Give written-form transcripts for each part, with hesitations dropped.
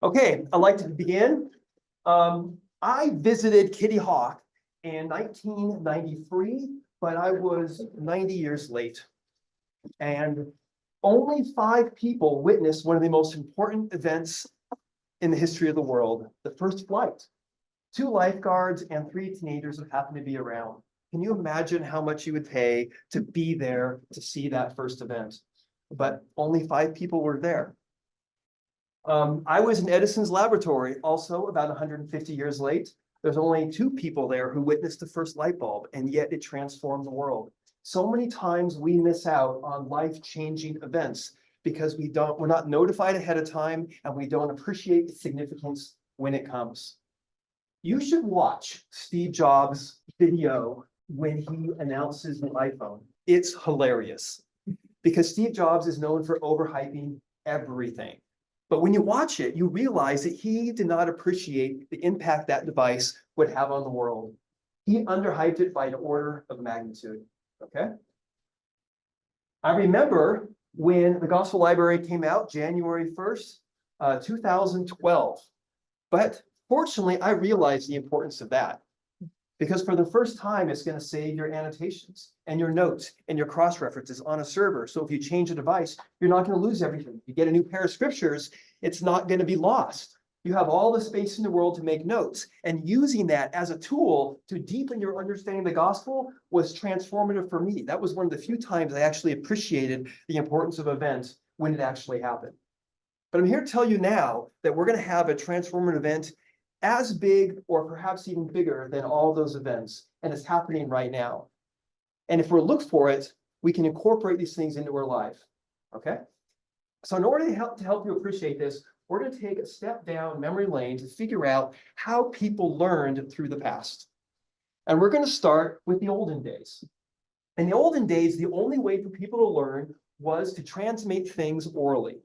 Okay, I'd like to begin. I visited Kitty Hawk in 1993, but I was 90 years late. And only 5 people witnessed one of the most important events in the history of the world, the first flight. 2 lifeguards and 3 teenagers that happened to be around. Can you imagine how much you would pay to be there to see that first event? But only 5 people were there. I was in Edison's laboratory, also about 150 years late. There's only 2 people there who witnessed the first light bulb, and yet it transformed the world. So many times we miss out on life-changing events because we're not notified ahead of time and we don't appreciate the significance when it comes. You should watch Steve Jobs' video when he announces the iPhone. It's hilarious because Steve Jobs is known for overhyping everything. But when you watch it, you realize that he did not appreciate the impact that device would have on the world. He underhyped it by an order of magnitude, okay? I remember when the Gospel Library came out, January 1st, 2012. But fortunately, I realized the importance of that. Because for the first time, it's going to save your annotations and your notes and your cross-references on a server. So if you change a device, you're not going to lose everything. If you get a new pair of scriptures, it's not going to be lost. You have all the space in the world to make notes. And using that as a tool to deepen your understanding of the gospel was transformative for me. That was one of the few times I actually appreciated the importance of events when it actually happened. But I'm here to tell you now that we're going to have a transformative event as big or perhaps even bigger than all those events, and it's happening right now. And if we look for it, we can incorporate these things into our life, okay? So in order to help you appreciate this, we're going to take a step down memory lane to figure out how people learned through the past. And we're going to start with the olden days. In the olden days, the only way for people to learn was to transmit things orally,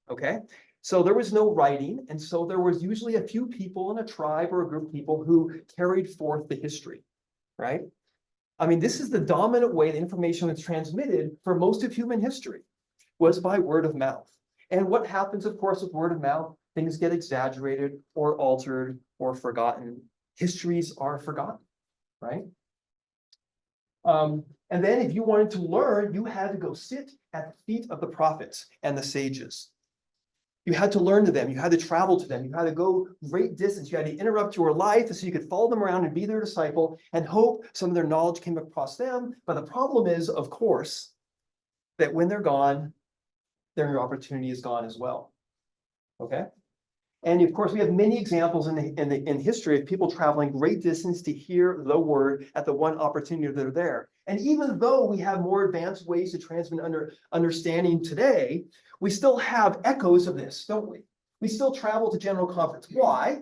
okay? So there was no writing, and so there was usually a few people in a tribe or a group of people who carried forth the history, right? I mean, this is the dominant way the information was transmitted for most of human history, was by word of mouth. And what happens, of course, with word of mouth, things get exaggerated or altered or forgotten. Histories are forgotten, right? And then if you wanted to learn, you had to go sit at the feet of the prophets and the sages. You had to learn to them. You had to travel to them. You had to go great distance. You had to interrupt your life so you could follow them around and be their disciple and hope some of their knowledge came across them. But the problem is, of course, that when they're gone, then your opportunity is gone as well. Okay? And of course, we have many examples in history of people traveling great distance to hear the word at the one opportunity they're there. And even though we have more advanced ways to transmit understanding today, we still have echoes of this, don't we? We still travel to general conference. Why?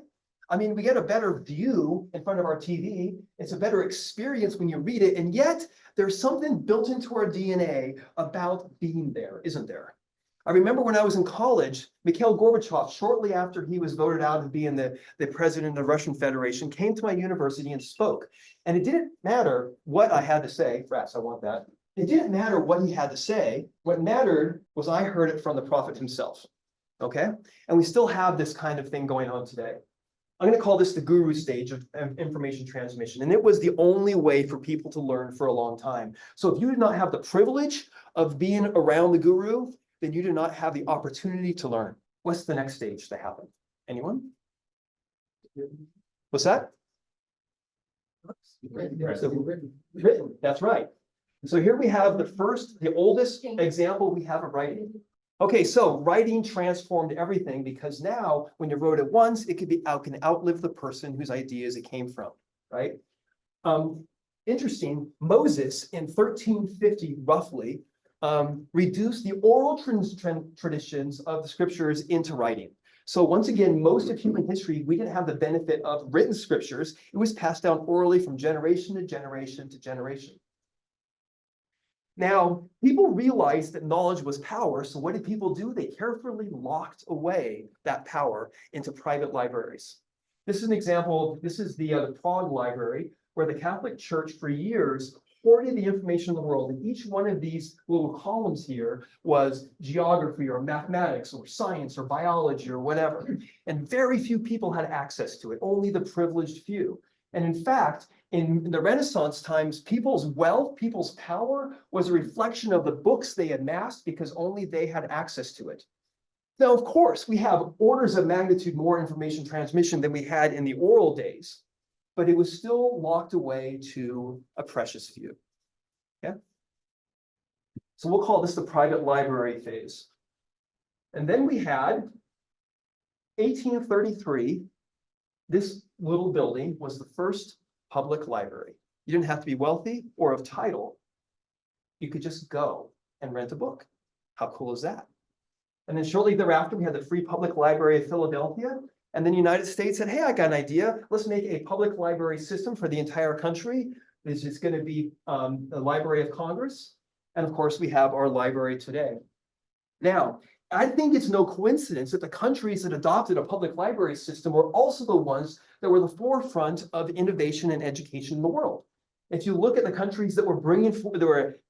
I mean, we get a better view in front of our TV. It's a better experience when you read it. And yet, there's something built into our DNA about being there, isn't there? I remember when I was in college, Mikhail Gorbachev, shortly after he was voted out of being the president of the Russian Federation, came to my university and spoke. And it didn't matter what I had to say. Rats, I want that. It didn't matter what he had to say. What mattered was I heard it from the prophet himself. Okay? And we still have this kind of thing going on today. I'm going to call this the guru stage of information transmission. And it was the only way for people to learn for a long time. So if you did not have the privilege of being around the guru, then you do not have the opportunity to learn. What's the next stage to happen? Anyone? What's that? Written. That's right. So here we have the oldest example we have of writing. Okay, so writing transformed everything because now when you wrote it once, it can outlive the person whose ideas it came from, right? Interesting, Moses in 1350 roughly reduced the oral traditions of the scriptures into writing. So once again, most of human history, we didn't have the benefit of written scriptures. It was passed down orally from generation to generation to generation. Now, people realized that knowledge was power, so what did people do? They carefully locked away that power into private libraries. This is an example, this is the Prague Library, where the Catholic Church for years majority of the information in the world. And each one of these little columns here was geography or mathematics or science or biology or whatever. And very few people had access to it, only the privileged few. And in fact, in the Renaissance times, people's wealth, people's power was a reflection of the books they amassed because only they had access to it. Now, of course, we have orders of magnitude more information transmission than we had in the oral days, but it was still locked away to a precious few. Yeah. So we'll call this the private library phase. And then we had 1833. This little building was the first public library. You didn't have to be wealthy or of title. You could just go and rent a book. How cool is that? And then shortly thereafter, we had the Free Public Library of Philadelphia. And then the United States said, hey, I got an idea. Let's make a public library system for the entire country. This is going to be the Library of Congress. And of course, we have our library today. Now, I think it's no coincidence that the countries that adopted a public library system were also the ones that were the forefront of innovation and education in the world. If you look at the countries that were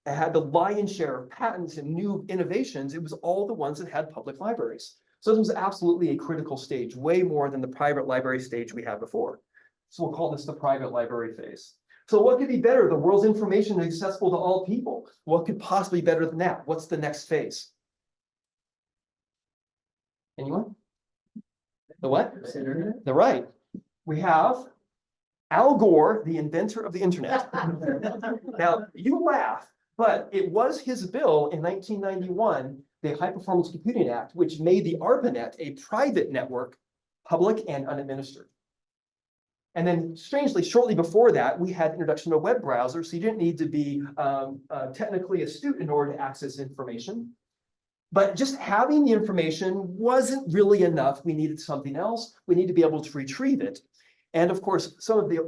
had the lion's share of patents and new innovations, it was all the ones that had public libraries. So this was absolutely a critical stage, way more than the private library stage we had before. So we'll call this the private library phase. So what could be better? The world's information is accessible to all people. What could possibly be better than that? What's the next phase? Anyone? The what? The right. We have Al Gore, the inventor of the internet. Now, you laugh, but it was his bill in 1991, the High Performance Computing Act, which made the ARPANET a private network, public and unadministered. And then, strangely, shortly before that, we had introduction to web browsers, so you didn't need to be technically astute in order to access information. But just having the information wasn't really enough. We needed something else. We need to be able to retrieve it. And of course, some of the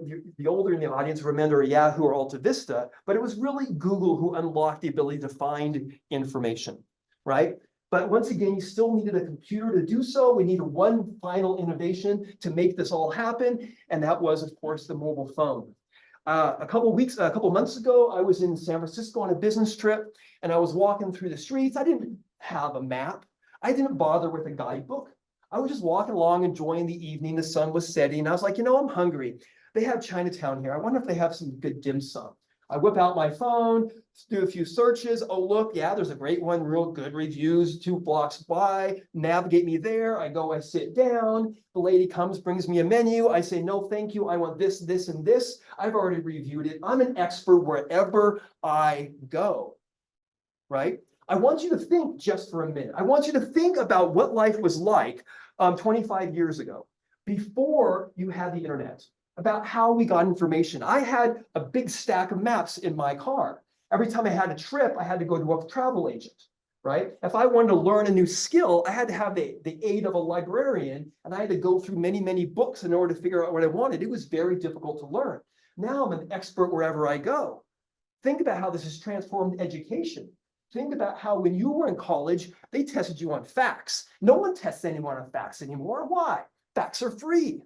older in the audience remember Yahoo or Alta Vista, but it was really Google who unlocked the ability to find information, right? But once again, you still needed a computer to do so. We needed one final innovation to make this all happen, and that was, of course, the mobile phone. A couple months ago, I was in San Francisco on a business trip, and I was walking through the streets. I didn't have a map. I didn't bother with a guidebook. I was just walking along, enjoying the evening. The sun was setting. I was like, I'm hungry. They have Chinatown here. I wonder if they have some good dim sum. I whip out my phone, do a few searches. Oh, look, yeah, there's a great one, real good reviews, 2 blocks by, navigate me there. I go, I sit down. The lady comes, brings me a menu. I say, no, thank you. I want this, this, and this. I've already reviewed it. I'm an expert wherever I go, right? I want you to think just for a minute. I want you to think about what life was like 25 years ago, before you had the internet, about how we got information. I had a big stack of maps in my car. Every time I had a trip, I had to go to a travel agent, right? If I wanted to learn a new skill, I had to have the aid of a librarian, and I had to go through many, many books in order to figure out what I wanted. It was very difficult to learn. Now I'm an expert wherever I go. Think about how this has transformed education. Think about how when you were in college, they tested you on facts. No one tests anyone on facts anymore. Why? Facts are free,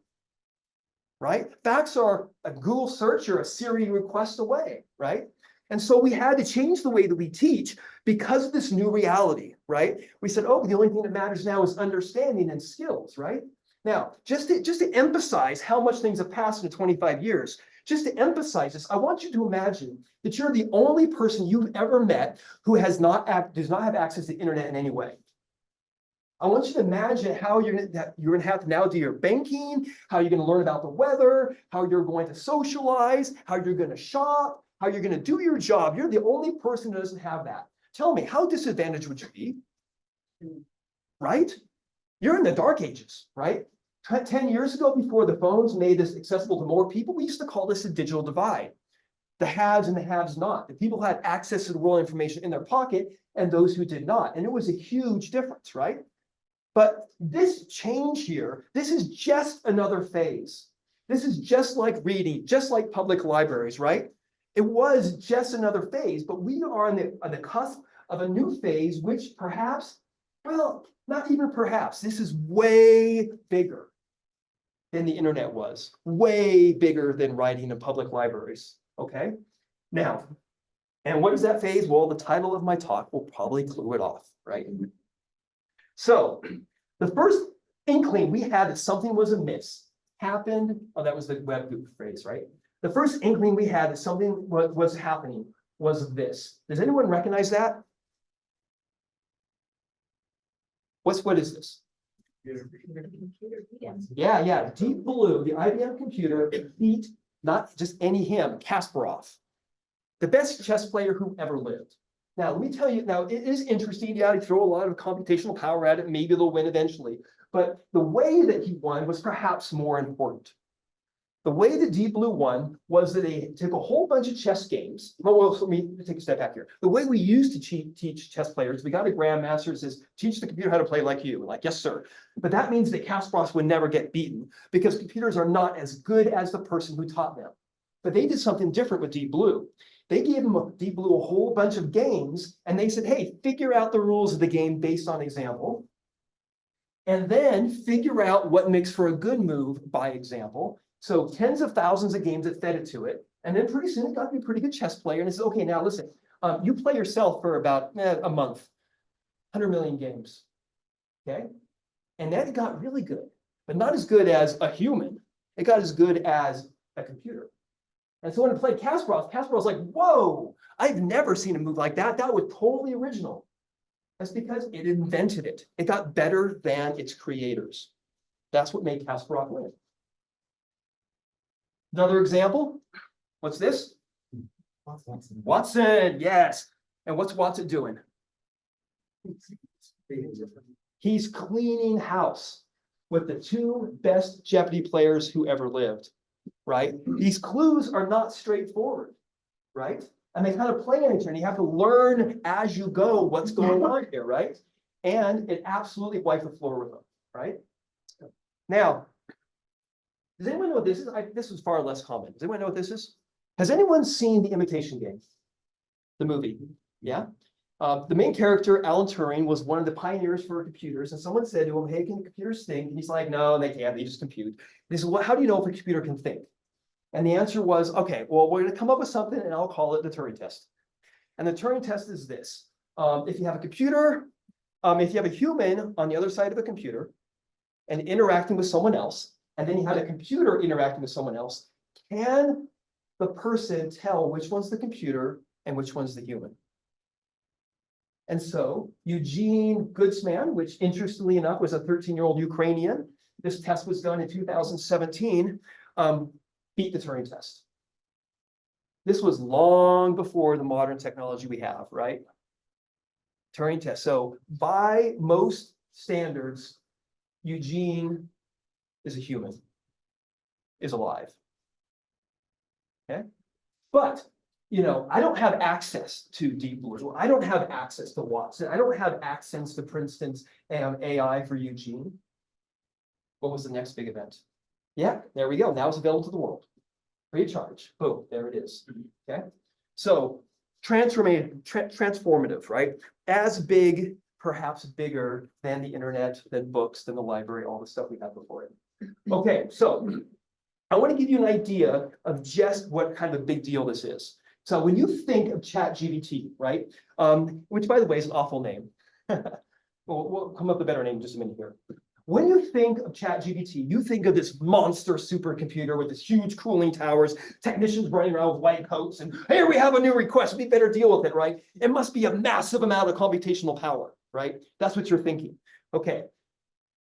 right? Facts are a Google search or a Siri request away, right? And so we had to change the way that we teach because of this new reality, right? We said, oh, the only thing that matters now is understanding and skills, right? Now, just to emphasize how much things have passed in 25 years, just to emphasize this, I want you to imagine that you're the only person you've ever met who does not have access to the internet in any way. I want you to imagine how you're going to have to now do your banking, how you're going to learn about the weather, how you're going to socialize, how you're going to shop, how you're going to do your job. You're the only person who doesn't have that. Tell me, how disadvantaged would you be? Right? You're in the dark ages, right? 10 years ago, before the phones made this accessible to more people, we used to call this a digital divide. The haves and the haves not. The people who had access to the world information in their pocket and those who did not. And it was a huge difference, right? But this change here, this is just another phase. This is just like reading, just like public libraries, right? It was just another phase, but we are on the cusp of a new phase, which perhaps, well, not even perhaps, this is way bigger than the internet was, way bigger than writing in public libraries, okay? Now, And what is that phase? Well, the title of my talk will probably clue it off, right? So the first inkling we had that something was amiss happened. Oh, that was the web goof phrase, right? The first inkling we had that something was happening was this. Does anyone recognize that? What is this? Yeah. Deep Blue, the IBM computer, beat not just any him, Kasparov, the best chess player who ever lived. Now, let me tell you, now it is interesting. Yeah, you throw a lot of computational power at it, maybe they'll win eventually. But the way that he won was perhaps more important. The way that Deep Blue won was that they took a whole bunch of chess games. Well, let me take a step back here. The way we used to teach chess players, we got a grandmaster that says, teach the computer how to play like you. We're like, yes, sir. But that means that Kasparov would never get beaten because computers are not as good as the person who taught them. But they did something different with Deep Blue. They gave Deep Blue a whole bunch of games, and they said, hey, figure out the rules of the game based on example. And then figure out what makes for a good move by example. So tens of thousands of games that fed it to it. And then pretty soon it got to be a pretty good chess player. And it says, okay, now listen, you play yourself for about a month, 100 million games, okay? And then it got really good, but not as good as a human. It got as good as a computer. And so when it played Kasparov, Kasparov's like, whoa, I've never seen a move like that. That was totally original. That's because it invented it. It got better than its creators. That's what made Kasparov win. Another example, what's this? Watson, yes. And what's Watson doing? He's cleaning house with the two best Jeopardy players who ever lived, right? These clues are not straightforward, right? And they kind of play on each other. You have to learn as you go what's going on here, right? And it absolutely wiped the floor with them, right? Now, does anyone know what this is? This was far less common. Does anyone know what this is? Has anyone seen The Imitation Game? The movie, yeah? The main character, Alan Turing, was one of the pioneers for computers. And someone said to him, hey, can computers think? And he's like, no, they can't. They just compute. He said, well, how do you know if a computer can think? And the answer was, okay, well, we're going to come up with something, and I'll call it the Turing test. And the Turing test is this. If you have a computer, if you have a human on the other side of a computer and interacting with someone else, and then you have a computer interacting with someone else, can the person tell which one's the computer and which one's the human? And so Eugene Goodsman, which interestingly enough was a 13-year-old Ukrainian, this test was done in 2017, beat the Turing test. This was long before the modern technology we have, right? Turing test. So by most standards, Eugene is a human, is alive. Okay? But, you know, I don't have access to Deep Blue. I don't have access to Watson. I don't have access to, for instance, AI for Eugene. What was the next big event? Yeah, there we go. Now it's available to the world. Free of charge. Boom, there it is. Okay? So transformative, right? As big, perhaps bigger than the internet, than books, than the library, all the stuff we had before it. Okay, so I want to give you an idea of just what kind of a big deal this is. So when you think of ChatGPT, right? Which, by the way, is an awful name. We'll come up with a better name in just a minute here. When you think of ChatGPT, you think of this monster supercomputer with this huge cooling towers, technicians running around with white coats, and here we have a new request, we better deal with it, right? It must be a massive amount of computational power, right? That's what you're thinking. Okay,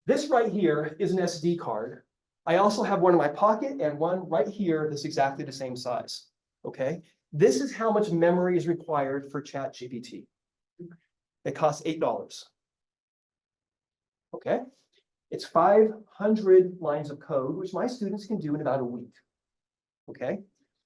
this right here is an SD card. I also have one in my pocket and one right here that's exactly the same size, okay? This is how much memory is required for ChatGPT. It costs $8, okay? It's 500 lines of code, which my students can do in about a week, okay?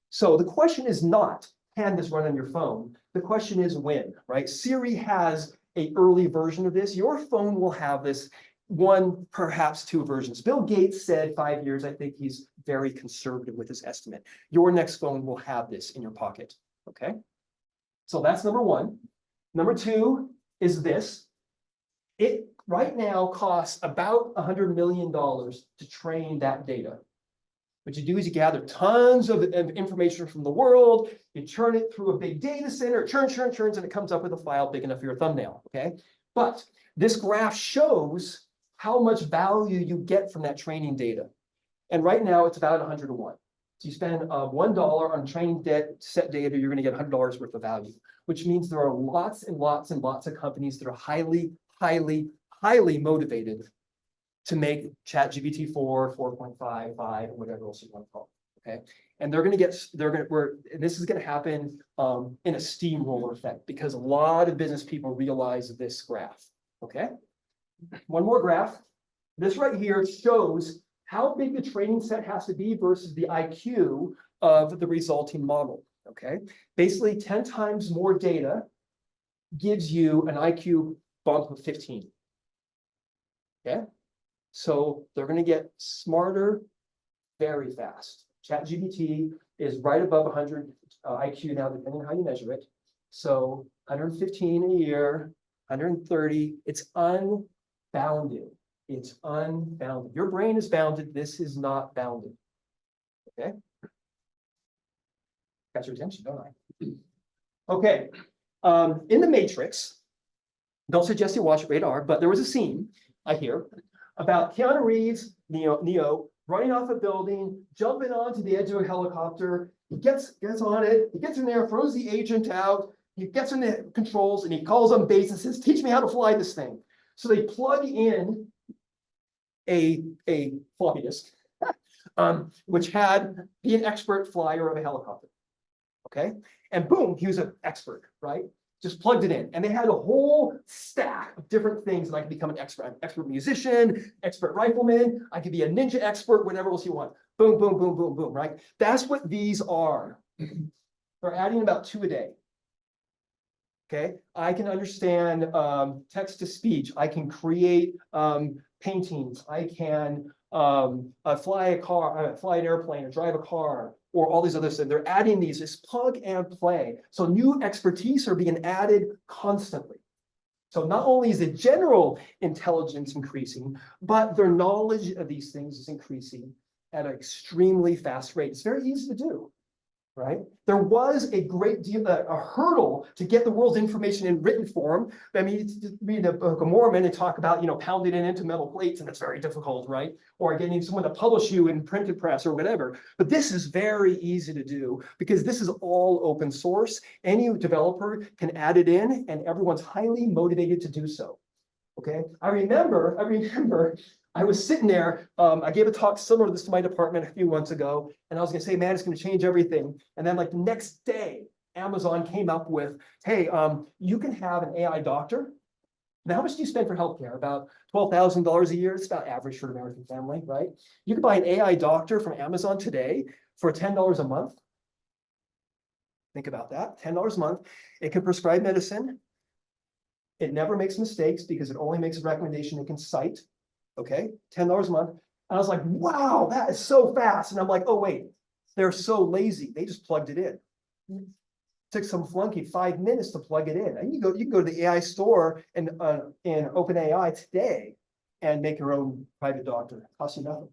So the question is not, can this run on your phone? The question is when, right? Siri has an early version of this. Your phone will have this, one, perhaps two versions. Bill Gates said 5 years. I think he's very conservative with his estimate. Your next phone will have this in your pocket, okay? So that's number one. Number two is this. It right now costs about $100 million to train that data. What you do is you gather tons of information from the world, you churn it through a big data center, churns, and it comes up with a file big enough for your thumbnail, okay? But this graph shows how much value you get from that training data. And right now it's about 100 to 1. So you spend $1 on training set data, you're gonna get $100 worth of value, which means there are lots and lots and lots of companies that are highly motivated to make ChatGPT 4, 4.5, 5, whatever else you want to call it, okay? And this is gonna happen in a steamroller effect because a lot of business people realize this graph, okay? One more graph. This right here shows how big the training set has to be versus the IQ of the resulting model, okay? Basically, 10 times more data gives you an IQ bump of 15, okay? So they're gonna get smarter very fast. ChatGPT is right above 100 IQ now, depending on how you measure it. So 115 a year, 130, it's unbounded. It's unbounded. Your brain is bounded. This is not bounded. Okay. Got your attention, don't I? Okay. In the Matrix, don't suggest you watch Radar, but there was a scene, I hear, about Keanu Reeves, Neo, running off a building, jumping onto the edge of a helicopter. He gets on it. He gets in there, throws the agent out. He gets in the controls and he calls on base and says, "Teach me how to fly this thing." So they plug in a floppy disk, which had be an expert flyer of a helicopter. Okay, and boom, he was an expert, right? Just plugged it in, and they had a whole stack of different things that I could become an expert musician, expert rifleman. I could be a ninja expert, whatever else you want. Boom, boom, boom, boom, boom, right? That's what these are. They're adding about 2 a day. Okay, I can understand text to speech. I can create paintings. I can fly an airplane, or drive a car, or all these other things. They're adding these, just plug and play. So new expertise are being added constantly. So not only is the general intelligence increasing, but their knowledge of these things is increasing at an extremely fast rate. It's very easy to do, right? There was a great deal, a hurdle to get the world's information in written form. I mean, read the Book of Mormon and talk about, pounding it into metal plates, and it's very difficult, right? Or getting someone to publish you in printed press or whatever. But this is very easy to do because this is all open source. Any developer can add it in, and everyone's highly motivated to do so. Okay, I remember I was sitting there, I gave a talk similar to this to my department a few months ago, and I was gonna say, man, it's gonna change everything. And then like the next day, Amazon came up with, hey, you can have an AI doctor. Now, how much do you spend for healthcare? About $12,000 a year. It's about average for an American family, right? You can buy an AI doctor from Amazon today for $10 a month. Think about that, $10 a month. It can prescribe medicine. It never makes mistakes because it only makes a recommendation it can cite. Okay, $10 a month. And I was like, wow, that is so fast. And I'm like, oh, wait, they're so lazy. They just plugged it in. It took some flunky 5 minutes to plug it in. And you can go to the AI store and in OpenAI today and make your own private doctor. Costs you nothing.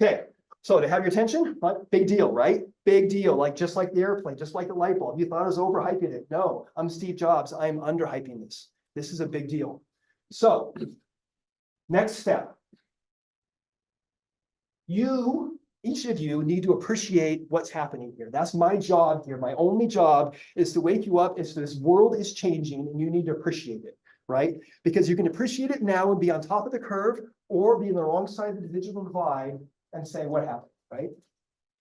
Okay, so to have your attention, big deal, right? Big deal, just like the airplane, just like the light bulb. You thought I was overhyping it. No, I'm Steve Jobs. I'm underhyping this. This is a big deal. So next step. Each of you need to appreciate what's happening here. That's my job here. My only job is to wake you up as this world is changing and you need to appreciate it, right? Because you can appreciate it now and be on top of the curve or be on the wrong side of the digital divide and say, what happened, right?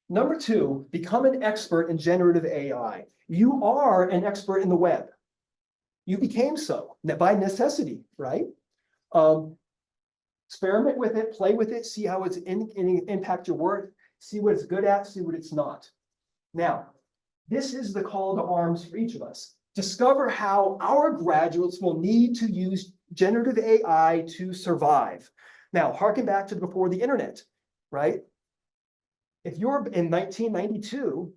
Number 2, become an expert in generative AI. You are an expert in the web. You became so by necessity, right? Experiment with it, play with it, see how it's impact your work, see what it's good at, see what it's not. Now, this is the call to arms for each of us. Discover how our graduates will need to use generative AI to survive. Now, harken back to before the internet, right? If you're in 1992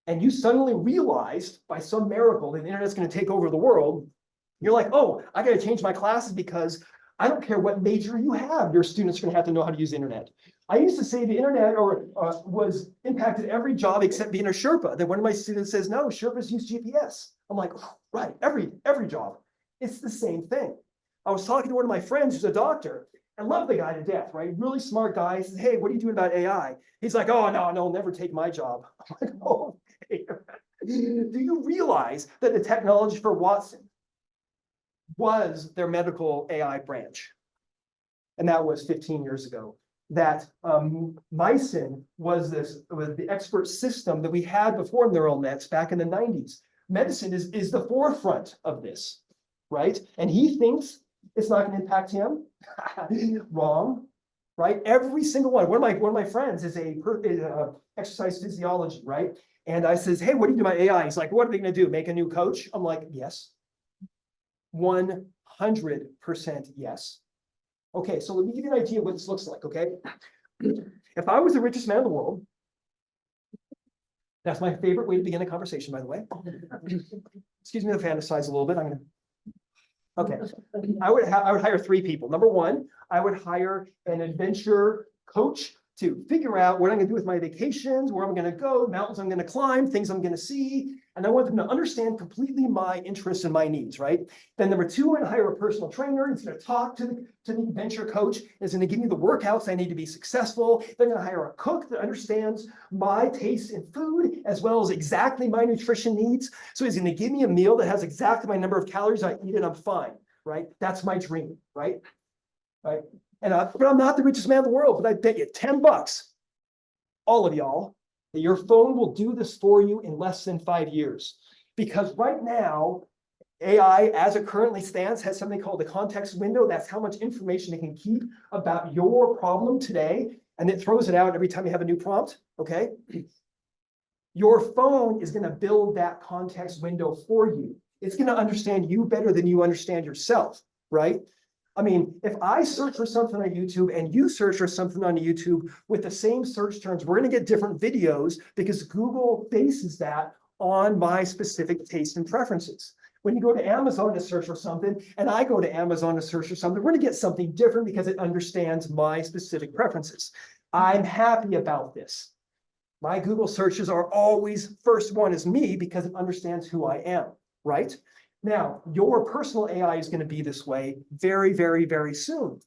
and you suddenly realized by some miracle that the internet's going to take over the world, you're like, oh, I got to change my classes because I don't care what major you have, your students are going to have to know how to use the internet. I used to say the internet was impacted every job except being a Sherpa. Then one of my students says, no, Sherpas use GPS. I'm like, oh, right, every job. It's the same thing. I was talking to one of my friends who's a doctor. I love the guy to death, right? Really smart guy. He says, hey, what are you doing about AI? He's like, oh, no, it'll never take my job. I'm like, oh, okay. Do you realize that the technology for Watson was their medical AI branch? And that was 15 years ago. That Mycin was the expert system that we had before neural nets back in the 90s. Medicine is the forefront of this, right? And he thinks it's not going to impact him. Wrong, right? Every single one. One of my friends is a exercise physiology, right? And I says, hey, what do you do about AI? He's like, what are they going to do? Make a new coach? I'm like, yes. 100% yes. Okay, so let me give you an idea of what this looks like, okay? If I was the richest man in the world, that's my favorite way to begin a conversation, by the way. Excuse me to fantasize a little bit. Okay. I would hire 3 people. Number 1, I would hire an adventure coach to figure out what I'm going to do with my vacations, where I'm going to go, mountains I'm going to climb, things I'm going to see. And I want them to understand completely my interests and my needs, right? Then number 2, I'm going to hire a personal trainer. He's going to talk to the adventure coach. He's going to give me the workouts I need to be successful. Then I'm going to hire a cook that understands my taste in food, as well as exactly my nutrition needs. So he's going to give me a meal that has exactly my number of calories I eat and I'm fine, right? That's my dream, right? Right? And but I'm not the richest man in the world, but I bet you $10, all of y'all, that your phone will do this for you in less than 5 years. Because right now, AI, as it currently stands, has something called the context window. That's how much information it can keep about your problem today. And it throws it out every time you have a new prompt, okay? Your phone is going to build that context window for you. It's going to understand you better than you understand yourself, right? I mean, if I search for something on YouTube and you search for something on YouTube with the same search terms, we're going to get different videos because Google bases that on my specific taste and preferences. When you go to Amazon to search for something and I go to Amazon to search for something, we're going to get something different because it understands my specific preferences. I'm happy about this. My Google searches are always first one is me because it understands who I am, right? Now, your personal AI is going to be this way very, very, very soon,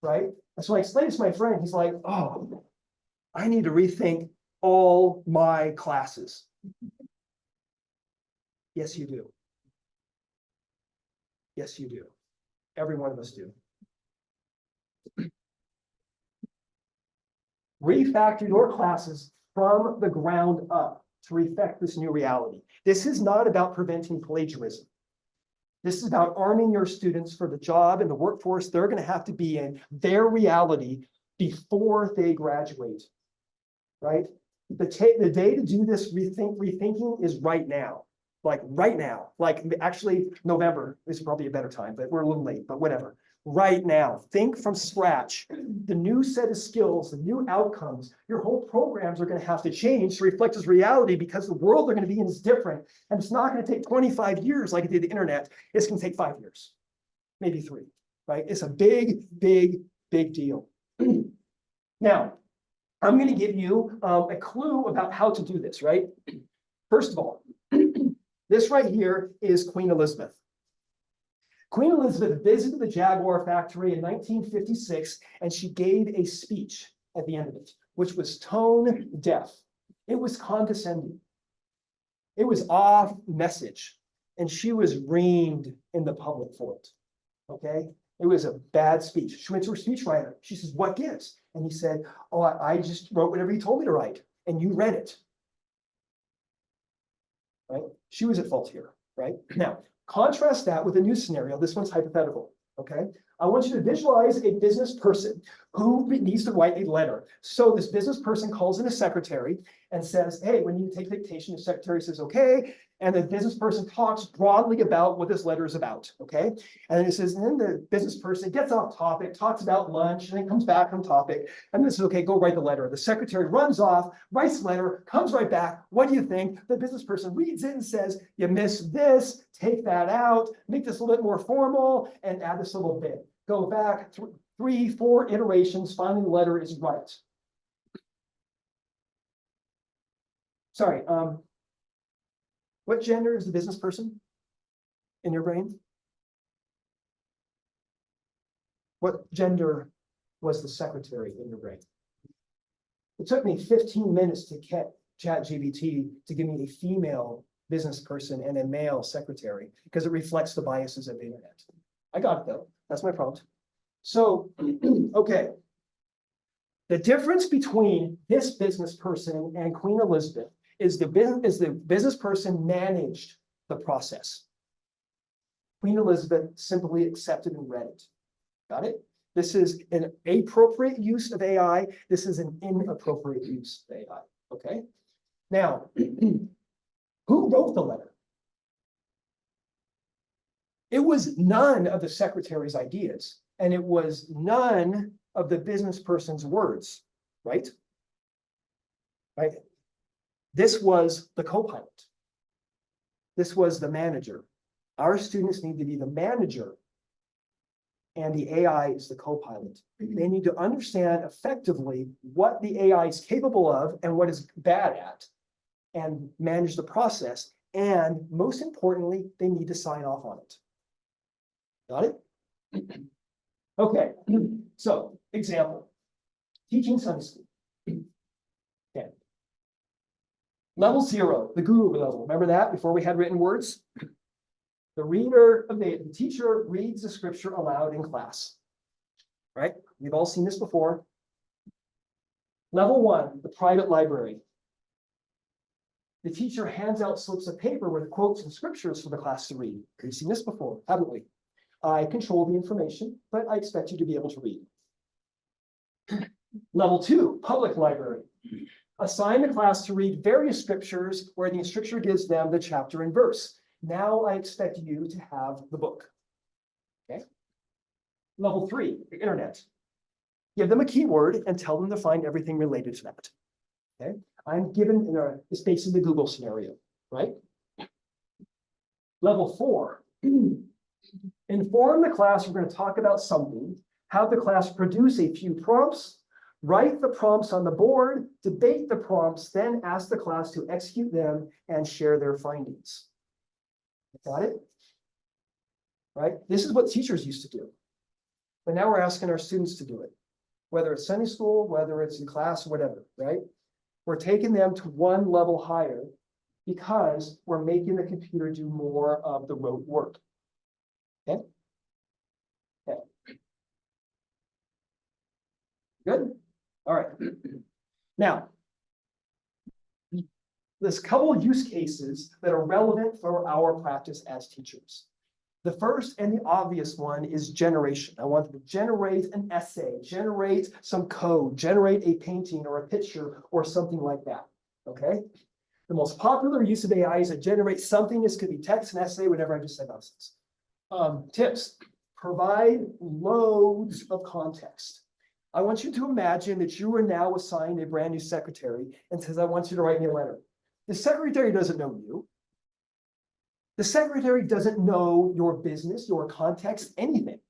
right? And so I explained this to my friend. He's like, oh, I need to rethink all my classes. Yes, you do. Yes, you do. Every one of us do. Refactor your classes from the ground up to reflect this new reality. This is not about preventing plagiarism. This is about arming your students for the job and the workforce they're going to have to be in, their reality, before they graduate, right? The day to do this rethinking is right now. Like right now. Like actually November is probably a better time, but we're a little late, but whatever. Right now, think from scratch. The new set of skills, the new outcomes, your whole programs are going to have to change to reflect this reality because the world they're going to be in is different. And it's not going to take 25 years like it did the internet. It's going to take 5 years, maybe 3, right? It's a big, big, big deal. Now, I'm going to give you a clue about how to do this, right? First of all, this right here is Queen Elizabeth. Queen Elizabeth visited the Jaguar factory in 1956, and she gave a speech at the end of it, which was tone deaf. It was condescending. It was off message, and she was reamed in the public for it, okay? It was a bad speech. She went to her speechwriter. She says, what gives? And he said, oh, I just wrote whatever you told me to write, and you read it, right? She was at fault here, right? Now, contrast that with a new scenario. This one's hypothetical, okay? I want you to visualize a business person who needs to write a letter. So this business person calls in a secretary and says, hey, when you take dictation, the secretary says, okay. And the business person talks broadly about what this letter is about, okay? And then it says, and then the business person gets off topic, talks about lunch, and then comes back on topic. And this is, okay, go write the letter. The secretary runs off, writes the letter, comes right back. What do you think? The business person reads it and says, you missed this, take that out, make this a little bit more formal, and add this little bit. go back 3, 4 iterations, finally the letter is right. Sorry, what gender is the business person in your brain? What gender was the secretary in your brain? It took me 15 minutes to get ChatGPT to give me a female business person and a male secretary because it reflects the biases of the internet. I got it though. That's my prompt. So, okay. The difference between this business person and Queen Elizabeth is the business person managed the process. Queen Elizabeth simply accepted and read it. Got it? This is an appropriate use of AI. This is an inappropriate use of AI. Okay. Now, who wrote the letter? It was none of the secretary's ideas, and it was none of the business person's words, right? Right. This was the co-pilot. This was the manager. Our students need to be the manager, and the AI is the co-pilot. They need to understand effectively what the AI is capable of and what it's bad at, and manage the process. And most importantly, they need to sign off on it. Got it? Okay, so example, teaching Sunday school. Okay. Level 0, the guru level. Remember that before we had written words? The teacher reads the scripture aloud in class. Right? We've all seen this before. Level 1, the private library. The teacher hands out slips of paper with quotes and scriptures for the class to read. We've seen this before, haven't we? I control the information, but I expect you to be able to read. Level 2, public library. Assign the class to read various scriptures where the instructor gives them the chapter and verse. Now I expect you to have the book. Okay. Level 3, the internet. Give them a keyword and tell them to find everything related to that. Okay. I'm given the space in the Google scenario, right? Level 4, inform the class we're going to talk about something, have the class produce a few prompts, write the prompts on the board, debate the prompts, then ask the class to execute them and share their findings. Got it? Right? This is what teachers used to do. But now we're asking our students to do it. Whether it's Sunday school, whether it's in class, whatever, right? We're taking them to one level higher because we're making the computer do more of the rote work. Okay? Okay. Good? All right. Now, there's a couple of use cases that are relevant for our practice as teachers. The first and the obvious one is generation. I want them to generate an essay, generate some code, generate a painting or a picture or something like that, okay? The most popular use of AI is to generate something. This could be text, an essay, whatever I just said nonsense. Tips, provide loads of context. I want you to imagine that you are now assigned a brand new secretary and says, I want you to write me a letter. The secretary doesn't know you. The secretary doesn't know your business, your context, anything.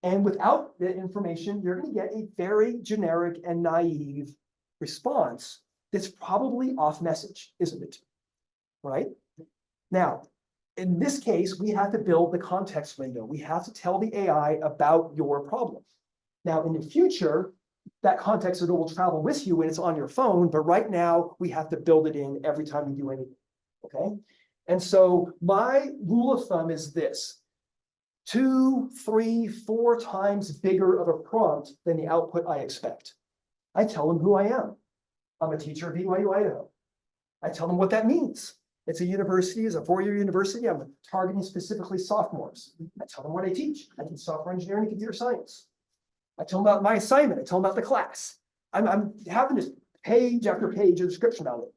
And without the information, you're going to get a very generic and naive response that's probably off message, isn't it? Right? Now, in this case, we have to build the context window. We have to tell the AI about your problem. Now, in the future, that context window will travel with you when it's on your phone, but right now we have to build it in every time you do anything, okay? And so my rule of thumb is this: 2, 3, 4 times bigger of a prompt than the output I expect. I tell them who I am. I'm a teacher at BYU, Idaho. I tell them what that means. It's a university, it's a 4-year university. I'm targeting specifically sophomores. I tell them what I teach. I teach software engineering and computer science. I tell them about my assignment. I tell them about the class. I'm having this page after page of description about it.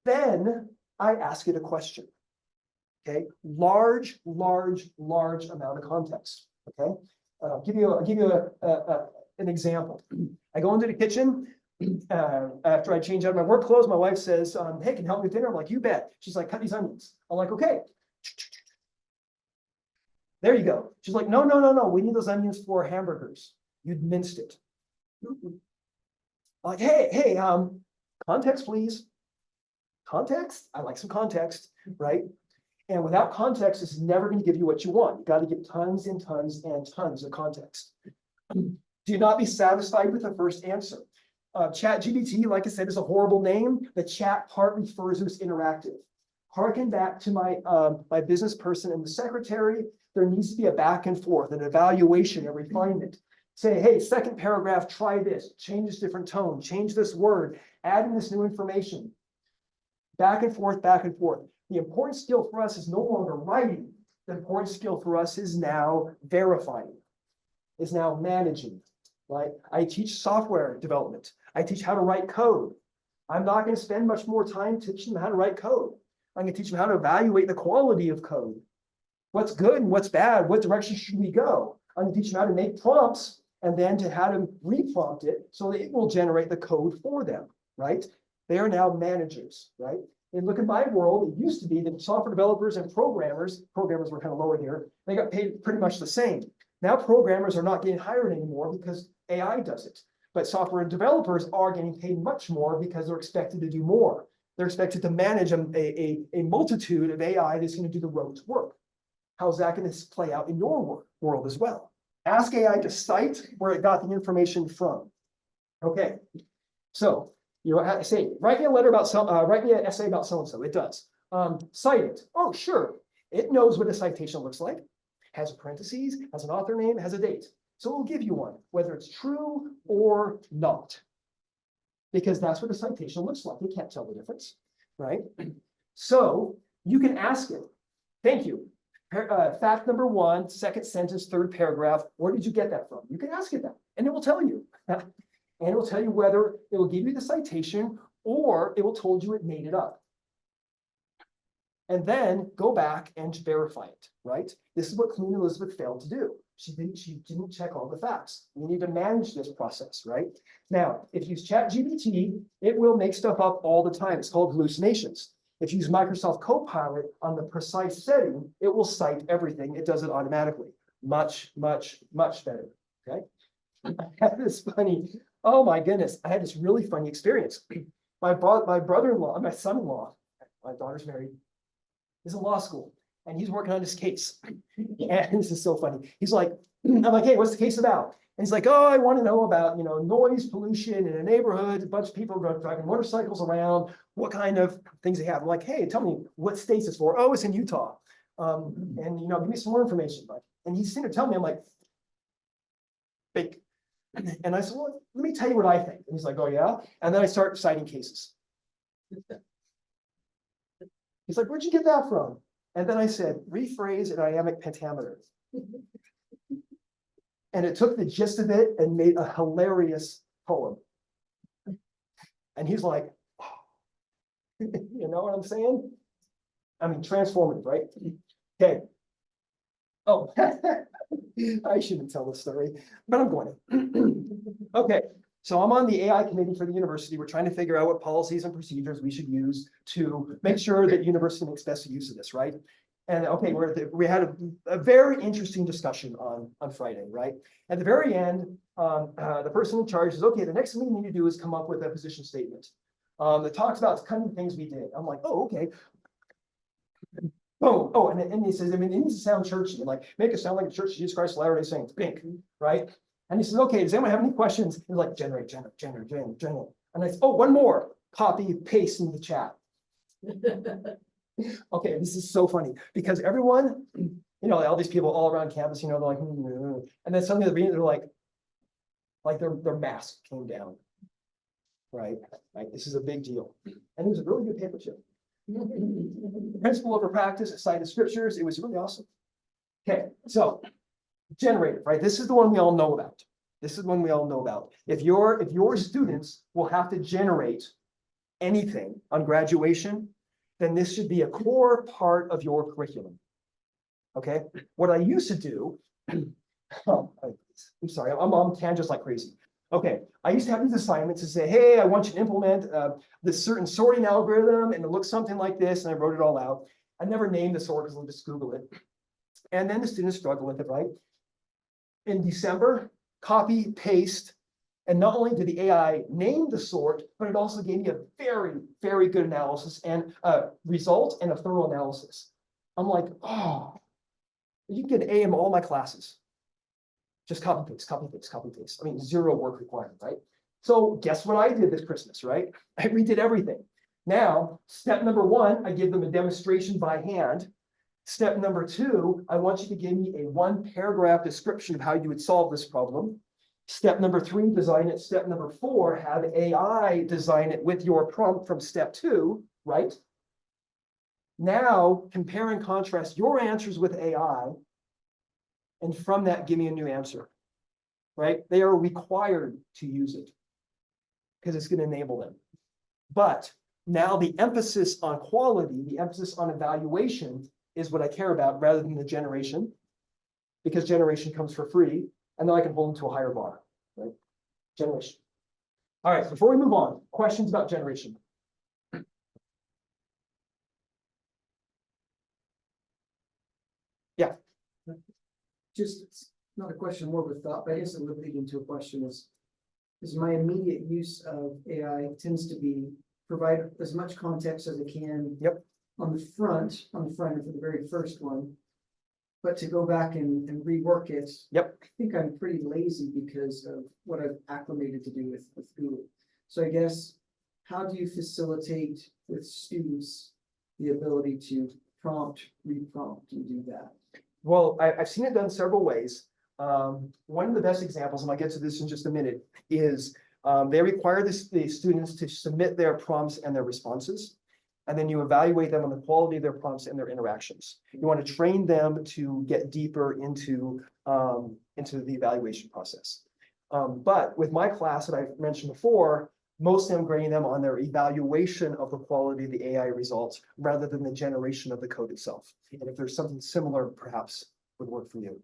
Then I ask it a question. Okay, large amount of context. Okay, I'll give you an example. I go into the kitchen after I change out of my work clothes. My wife says, "Hey, can you help me with dinner?" I'm like, "You bet." She's like, "Cut these onions." I'm like, "Okay." There you go. She's like, no, no, no, no. We need those onions for hamburgers. You'd minced it. Like, hey, context, please. Context? I like some context, right? And without context, it's never going to give you what you want. You got to give tons and tons and tons of context. Do not be satisfied with the first answer. ChatGPT, like I said, is a horrible name. The chat part refers to as interactive. Harken back to my business person and the secretary. There needs to be a back and forth, an evaluation, a refinement. Say, hey, second paragraph, try this, change this different tone, change this word, add in this new information. Back and forth, back and forth. The important skill for us is no longer writing. The important skill for us is now verifying, is now managing, right? I teach software development. I teach how to write code. I'm not going to spend much more time teaching them how to write code. I'm going to teach them how to evaluate the quality of code. What's good and what's bad? What direction should we go? I'm going to teach them how to make prompts and then to how to reprompt it so that it will generate the code for them, right? They are now managers, right? And look at my world, it used to be that software developers and programmers were kind of lower here, they got paid pretty much the same. Now programmers are not getting hired anymore because AI does it. But software developers are getting paid much more because they're expected to do more. They're expected to manage a multitude of AI that's going to do the road's work. How's that going to play out in your world as well? Ask AI to cite where it got the information from. Okay, so you know, say, write me a letter about write me an essay about so-and-so. It does. Cite it. Oh, sure. It knows what a citation looks like. Has parentheses, has an author name, has a date. So it will give you one, whether it's true or not. Because that's what a citation looks like. You can't tell the difference, right? So you can ask it. Thank you. Fact number 1, second sentence, third paragraph. Where did you get that from? You can ask it that, and it will tell you. And it will tell you whether it will give you the citation or it will told you it made it up. And then go back and verify it, right? This is what Queen Elizabeth failed to do. She didn't check all the facts. You need to manage this process, right? Now, if you use ChatGPT, it will make stuff up all the time. It's called hallucinations. If you use Microsoft Copilot on the precise setting, it will cite everything. It does it automatically. Much, much, much better, okay? I had this funny, oh my goodness, I had this really funny experience. My brother-in-law, my son-in-law, my daughter's married, is in law school, and he's working on this case. And this is so funny. He's like, I'm like, hey, what's the case about? And he's like, oh, I want to know about, you know, noise pollution in a neighborhood, a bunch of people driving motorcycles around, what kind of things they have. I'm like, hey, tell me what states it's for. Oh, it's in Utah. And, you know, give me some more information. And he's sitting there telling me, I'm like, fake. And I said, well, let me tell you what I think. And he's like, oh, yeah. And then I start citing cases. He's like, where'd you get that from? And then I said, rephrase an iambic pentameter. And it took the gist of it and made a hilarious poem. And he's like, oh. You know what I'm saying? I mean, transformative, right? Okay. Oh, I shouldn't tell this story, but I'm going to. Okay, so I'm on the AI committee for the university. We're trying to figure out what policies and procedures we should use to make sure that university makes best use of this, right? And okay, we had a very interesting discussion on Friday, right? At the very end, the person in charge says, okay, the next thing we need to do is come up with a position statement that talks about the kind of things we did. I'm like, oh, okay. Oh, and he says, I mean, it needs to sound churchy, like make it sound like a Church of Jesus Christ of Latter-day Saints, pink, right? And he says, okay, does anyone have any questions? He's like, generate. And I said, oh, one more, copy, paste in the chat. Okay, this is so funny because everyone, you know, all these people all around campus, you know, they're like, and then suddenly they're like their mask came down, right? This is a big deal. And it was a really good paper chip. Principle over practice, cited scriptures. It was really awesome. Okay, so generative, right? This is the one we all know about. This is one we all know about. If your students will have to generate anything on graduation, then this should be a core part of your curriculum. Okay, what I used to do, I'm sorry, I'm on tangents like crazy. Okay, I used to have these assignments to say, hey, I want you to implement this certain sorting algorithm, and it looks something like this, and I wrote it all out. I never named the sort because I'll just Google it. And then the students struggle with it, right? In December, copy, paste, and not only did the AI name the sort, but it also gave me a very, very good analysis and result and a thorough analysis. I'm like, oh, you can get an A in all my classes. Just copy, paste, copy, paste, copy, paste. I mean, zero work required, right? So guess what I did this Christmas, right? I redid everything. Now, step number 1, I give them a demonstration by hand. Step number 2, I want you to give me a 1-paragraph description of how you would solve this problem. Step number 3, design it. Step number 4, have AI design it with your prompt from step 2, right? Now, compare and contrast your answers with AI, and from that, give me a new answer, right? They are required to use it because it's going to enable them. But now the emphasis on quality, the emphasis on evaluation is what I care about rather than the generation, because generation comes for free, and then I can hold them to a higher bar, right? Generation. All right, before we move on, questions about generation. Yeah. Just not a question, more of a thought, but I guess it would lead into a question is my immediate use of AI tends to be provide as much context as I can. Yep. On the front end for the very first one, but to go back and rework it. Yep. I think I'm pretty lazy because of what I've acclimated to do with Google. So I guess, how do you facilitate with students the ability to prompt, reprompt, and do that? Well, I've seen it done several ways. One of the best examples, and I'll get to this in just a minute, is they require the students to submit their prompts and their responses. And then you evaluate them on the quality of their prompts and their interactions. You want to train them to get deeper into the evaluation process. But with my class that I mentioned before, most of them grading them on their evaluation of the quality of the AI results rather than the generation of the code itself. And if there's something similar, perhaps would work for you.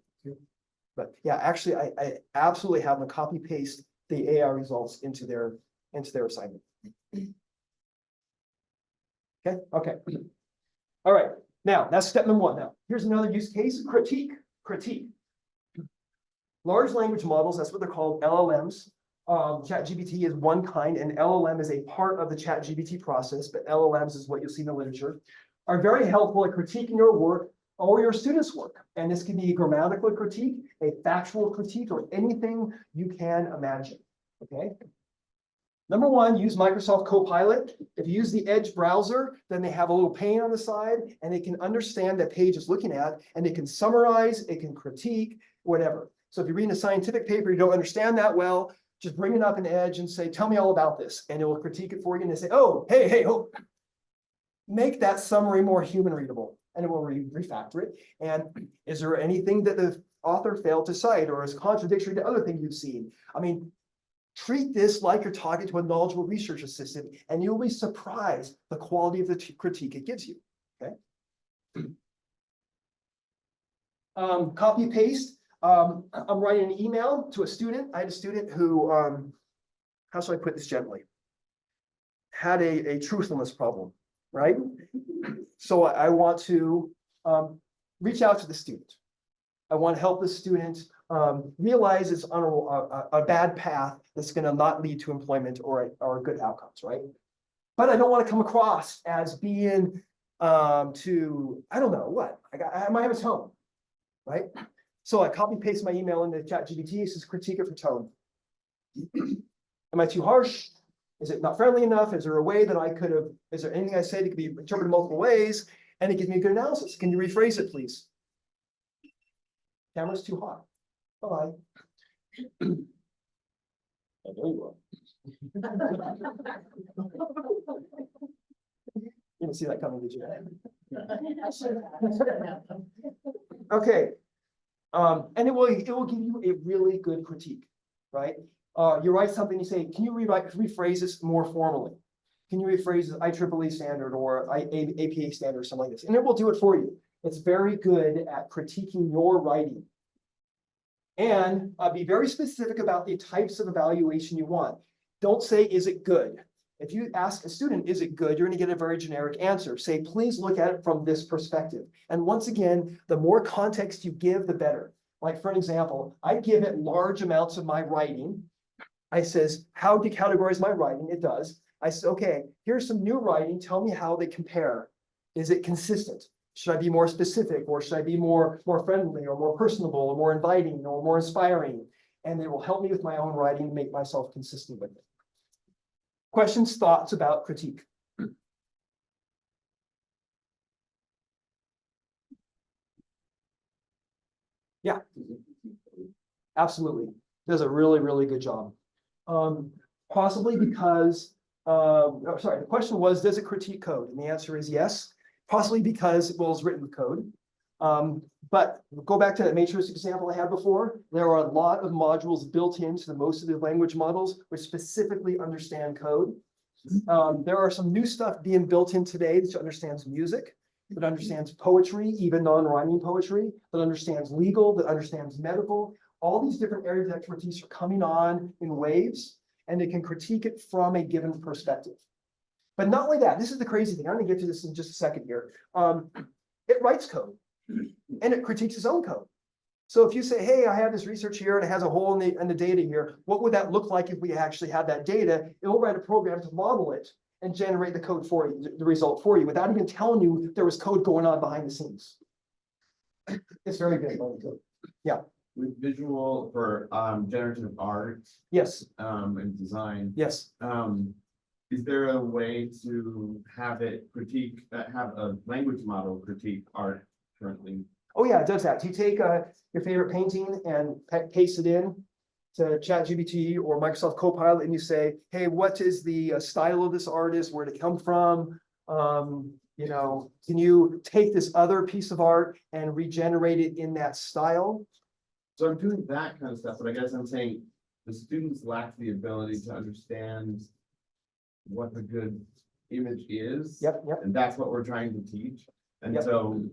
But yeah, actually, I absolutely have them copy paste the AI results into their assignment. Okay. All right. Now that's step number 1. Now here's another use case: critique. Large language models, that's what they're called, LLMs. ChatGPT is one kind, and LLM is a part of the ChatGPT process, but LLMs is what you'll see in the literature, are very helpful at critiquing your work or your students' work. And this can be a grammatical critique, a factual critique, or anything you can imagine. Okay. Number 1, use Microsoft Copilot. If you use the Edge browser, then they have a little pane on the side, and they can understand that page is looking at, and it can summarize, it can critique, whatever. So if you're reading a scientific paper, you don't understand that well, just bring it up in Edge and say, tell me all about this. And it will critique it for you, and they say, oh, hey, make that summary more human readable. And it will refactor it. And is there anything that the author failed to cite or is contradictory to other things you've seen? I mean, treat this like you're talking to a knowledgeable research assistant, and you'll be surprised the quality of the critique it gives you. Okay. Copy paste. I'm writing an email to a student. I had a student who, how should I put this gently, had a truthfulness problem, right? So I want to reach out to the student. I want to help the student realize it's on a bad path that's going to not lead to employment or good outcomes, right? But I don't want to come across as being I don't know what. I might have a tone, right? So I copy paste my email into ChatGPT. It says critique it for tone. Am I too harsh? Is it not friendly enough? Is there a way that I could have? Is there anything I say that could be interpreted multiple ways? And it gives me a good analysis. Can you rephrase it, please? Camera's too hot. Bye-bye. Oh, there you are. You didn't see that coming, did you? Okay. And it will give you a really good critique, right? You write something, you say, can you rephrase this more formally? Can you rephrase this IEEE standard or APA standard or something like this? And it will do it for you. It's very good at critiquing your writing. And be very specific about the types of evaluation you want. Don't say, is it good? If you ask a student, is it good? You're going to get a very generic answer. Say, please look at it from this perspective. And once again, the more context you give, the better. Like for an example, I give it large amounts of my writing. I says, how do you categorize my writing? It does. I said, okay, here's some new writing. Tell me how they compare. Is it consistent? Should I be more specific, or should I be more friendly, or more personable, or more inviting, or more inspiring? And it will help me with my own writing and make myself consistent with it. Questions, thoughts about critique? Yeah, absolutely. Does a really, really good job. Possibly because, sorry, the question was, does it critique code? And the answer is yes. Possibly because, well, it's written code. But go back to that matrix example I had before. There are a lot of modules built into most of the language models which specifically understand code. There are some new stuff being built in today that understands music, that understands poetry, even non-rhyming poetry, that understands legal, that understands medical. All these different areas of expertise are coming on in waves, and it can critique it from a given perspective. But not only that, this is the crazy thing. I'm going to get to this in just a second here. It writes code, and it critiques its own code. So if you say, hey, I have this research here and it has a hole in the data here, what would that look like if we actually had that data? It will write a program to model it and generate the code for you, the result for you, without even telling you there was code going on behind the scenes. It's very good. Yeah. With visual for generative art, Yes. And design, Yes. is there a way to have it critique, have a language model critique art currently? Oh yeah, it does that. You take your favorite painting and paste it in to ChatGPT or Microsoft Copilot, and you say, hey, what is the style of this artist? Where did it come from? You know, can you take this other piece of art and regenerate it in that style? So I'm doing that kind of stuff, but I guess I'm saying the students lack the ability to understand what the good image is. Yep, yep. And that's what we're trying to teach. And Yep. so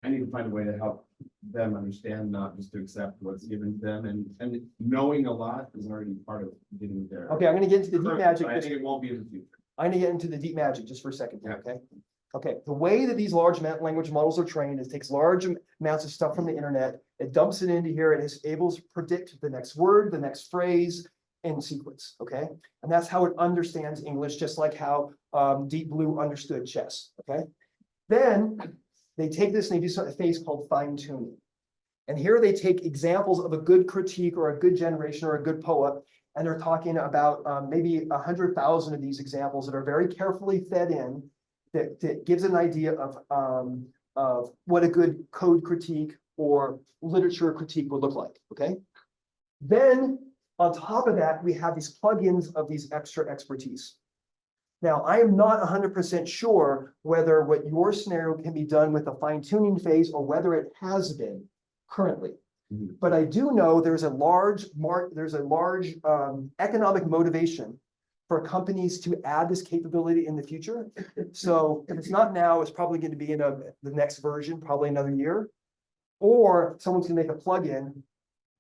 I need to find a way to help them understand, not just to accept what's given to them. And knowing a lot is already part of getting there. Okay, I'm gonna get into the deep magic. I think it won't be in the future. I'm gonna get into the deep magic just for a second, Yeah. okay? Okay, the way that these large language models are trained is it takes large amounts of stuff from the internet, it dumps it into here, and is able to predict the next word, the next phrase, in sequence, okay? And that's how it understands English, just like how Deep Blue understood chess, okay? Then they take this and they do a phase called fine tuning. And here they take examples of a good critique or a good generation or a good poet, and they're talking about maybe 100,000 of these examples that are very carefully fed in, that gives an idea of what a good code critique or literature critique would look like, okay? Then on top of that, we have these plugins of these extra expertise. Now, I am not 100% sure whether what your scenario can be done with a fine-tuning phase or whether it has been currently. Mhm. But I do know there's a large economic motivation for companies to add this capability in the future. So if it's not now, it's probably going to be in the next version, probably another year. Or someone's gonna make a plugin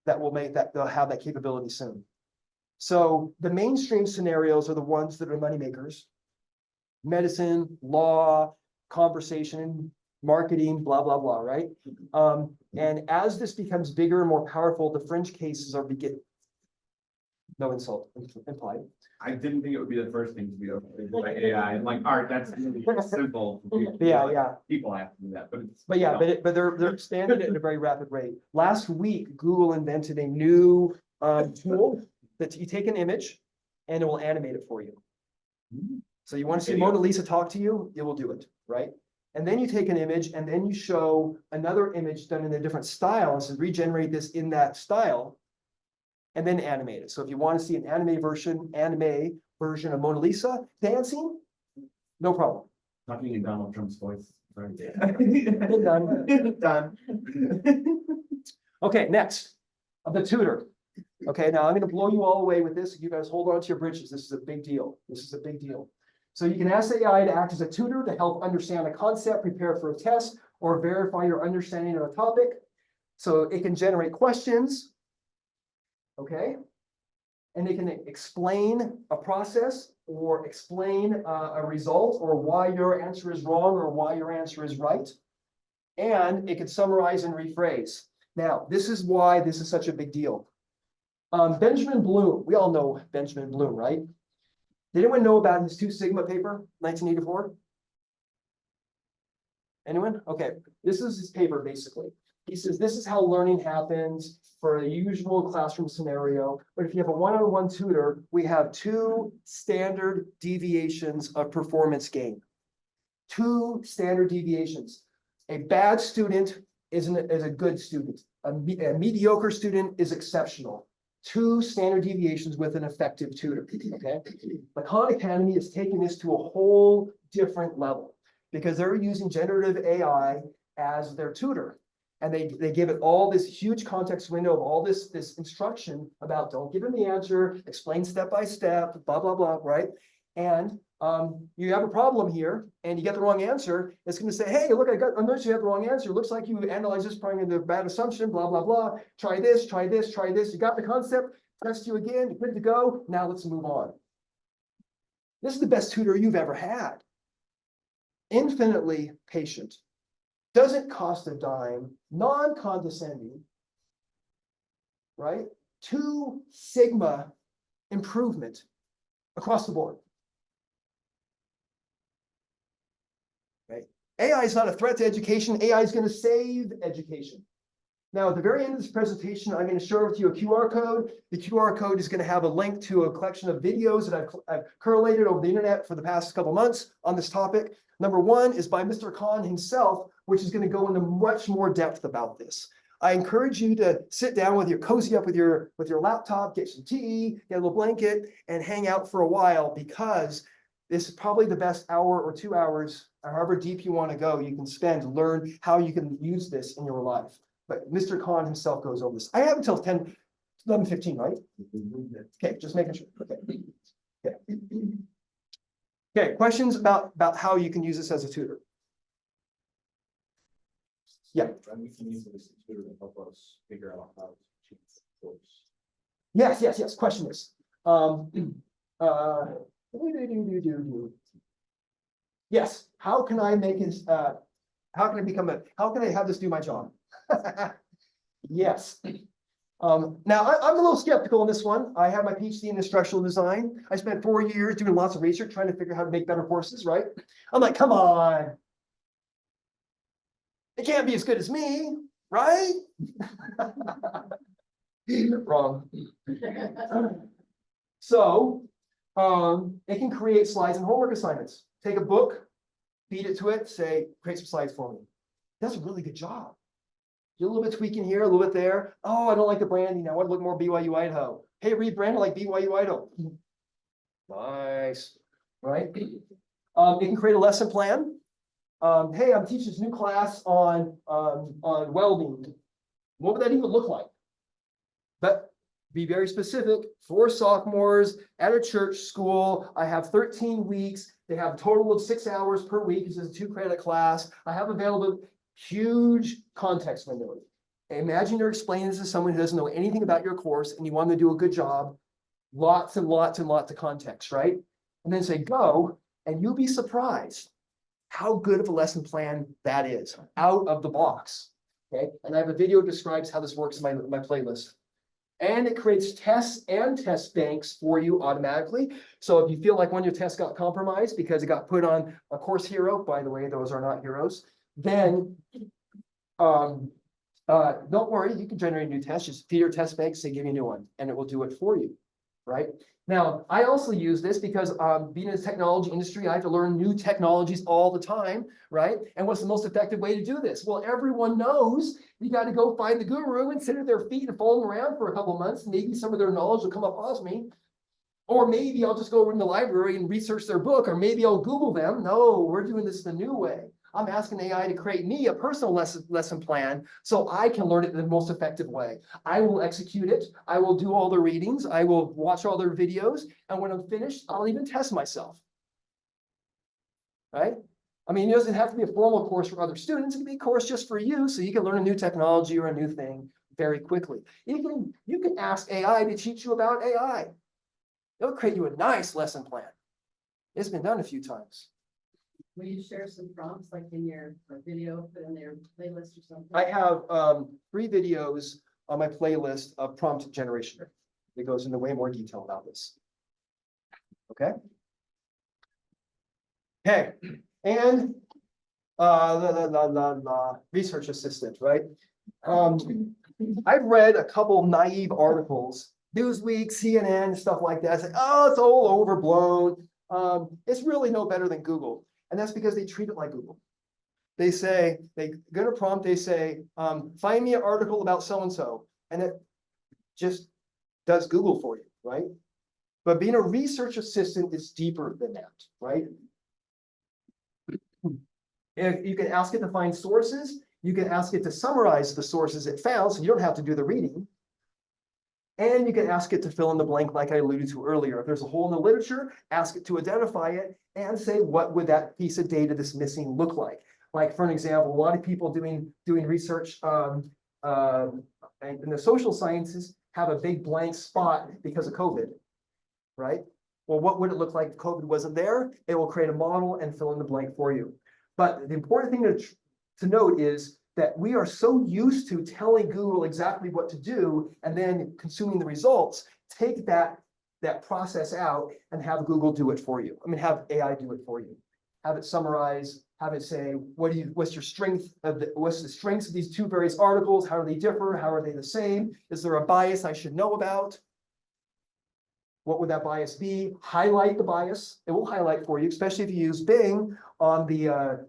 that will make that, they'll have that capability soon. So the mainstream scenarios are the ones that are moneymakers. Medicine, law, conversation, marketing, blah, blah, blah, right? And as this becomes bigger and more powerful, the fringe cases are beginning. No insult implied. I didn't think it would be the first thing to be overtaken by AI, and like art, that's really simple. Yeah. People have to do that, but it's. But yeah, but they're expanding it at a very rapid rate. Last week, Google invented a new tool that you take an image and it will animate it for you. So you want to see Video. Mona Lisa talk to you, it will do it, right? And then you take an image and then you show another image done in a different style and so regenerate this in that style and then animate it. So if you want to see an anime version of Mona Lisa dancing, no problem. Talking in Donald Trump's voice. Sorry. Done. Done. Okay, next, the tutor. Okay, now I'm going to blow you all away with this. You guys hold on to your britches. This is a big deal. This is a big deal. So you can ask the AI to act as a tutor to help understand a concept, prepare for a test, or verify your understanding of a topic. So it can generate questions. Okay. and they can explain a process or explain a result or why your answer is wrong or why your answer is right. And it can summarize and rephrase. Now, this is why this is such a big deal. Benjamin Bloom, we all know Benjamin Bloom, right? Did anyone know about his 2 Sigma paper, 1984? Anyone? Okay, this is his paper basically. He says this is how learning happens for a usual classroom scenario. But if you have a one-on-one tutor, we have 2 standard deviations of performance gain. 2 standard deviations. A bad student is a good student. A mediocre student is exceptional. 2 standard deviations with an effective tutor, okay? The Khan Academy is taking this to a whole different level because they're using generative AI as their tutor. And they give it all this huge context window of all this instruction about don't give them the answer, explain step by step, blah, blah, blah, right? And you have a problem here and you get the wrong answer, it's going to say, hey, look, I noticed you have the wrong answer. It looks like you analyzed this probably into a bad assumption, blah, blah, blah. Try this, try this, try this. You got the concept, test you again, you're good to go. Now let's move on. This is the best tutor you've ever had. Infinitely patient. Doesn't cost a dime, non-condescending, right? 2 Sigma improvement across the board. Right? AI is not a threat to education. AI is going to save education. Now, at the very end of this presentation, I'm going to share with you a QR code. The QR code is going to have a link to a collection of videos that I've correlated over the internet for the past couple months on this topic. Number 1 is by Mr. Khan himself, which is going to go into much more depth about this. I encourage you to sit down with your cozy up with your laptop, get some tea, get a little blanket, and hang out for a while because this is probably the best hour or 2 hours, or however deep you want to go, you can spend to learn how you can use this in your life. But Mr. Khan himself goes over this. I have until 11:15, right? Okay, just making sure. Okay. Okay. Okay, questions about how you can use this as a tutor? Yeah. And we can use it as a tutor to help us figure out how to change the course. Yes. Question is. Yes. How can I make it? How can I have this do my job? Yes. Now I'm a little skeptical on this one. I have my PhD in instructional design. I spent 4 years doing lots of research trying to figure out how to make better courses, right? I'm like, come on. It can't be as good as me, right? Wrong. So, it can create slides and homework assignments. Take a book, feed it to it, say, create some slides for me. It does a really good job. Do a little bit tweaking here, a little bit there. Oh, I don't like the branding. I want to look more BYU Idaho. Hey, rebrand it like BYU Idaho. Nice, right? It can create a lesson plan. Hey, I'm teaching this new class on welding. What would that even look like? But be very specific. 4 sophomores at a church school. I have 13 weeks. They have a total of 6 hours per week. This is a 2-credit class. I have available huge context window. Imagine you're explaining this to someone who doesn't know anything about your course and you want them to do a good job. Lots and lots and lots of context, right? And then say, go, and you'll be surprised how good of a lesson plan that is out of the box. Okay, and I have a video that describes how this works in my playlist. And it creates tests and test banks for you automatically. So if you feel like one of your tests got compromised because it got put on a course hero, by the way, those are not heroes, then don't worry, you can generate a new test. Just feed your test banks, they give you a new one, and it will do it for you, right? Now, I also use this because being in the technology industry, I have to learn new technologies all the time, right? And what's the most effective way to do this? Well, everyone knows you got to go find the guru and sit at their feet and follow them around for a couple of months. Maybe some of their knowledge will come up off me. Or maybe I'll just go over in the library and research their book, or maybe I'll Google them. No, we're doing this the new way. I'm asking AI to create me a personal lesson plan so I can learn it in the most effective way. I will execute it. I will do all the readings. I will watch all their videos. And when I'm finished, I'll even test myself. Right? I mean, it doesn't have to be a formal course for other students. It can be a course just for you so you can learn a new technology or a new thing very quickly. You can ask AI to teach you about AI. It'll create you a nice lesson plan. It's been done a few times. Will you share some prompts like in your video, put in their playlist or something? I have 3 videos on my playlist of prompt generation. It goes into way more detail about this. Okay. Okay, and the research assistant, right? I've read a couple naive articles, Newsweek, CNN, stuff like that. It's like, oh, it's all overblown. It's really no better than Google. And that's because they treat it like Google. They say, they go to prompt, they say, find me an article about so-and-so. And it just does Google for you, right? But being a research assistant is deeper than that, right? If you can ask it to find sources, you can ask it to summarize the sources it found, so you don't have to do the reading. And you can ask it to fill in the blank like I alluded to earlier. If there's a hole in the literature, ask it to identify it and say, what would that piece of data that's missing look like? Like, for an example, a lot of people doing research in the social sciences have a big blank spot because of COVID, right? Well, what would it look like if COVID wasn't there? It will create a model and fill in the blank for you. But the important thing to note is that we are so used to telling Google exactly what to do and then consuming the results. Take that process out and have Google do it for you. I mean, have AI do it for you. Have it summarize, have it say, what's your strength what's the strengths of these 2 various articles? How do they differ? How are they the same? Is there a bias I should know about? What would that bias be? Highlight the bias. It will highlight for you, especially if you use Bing on the a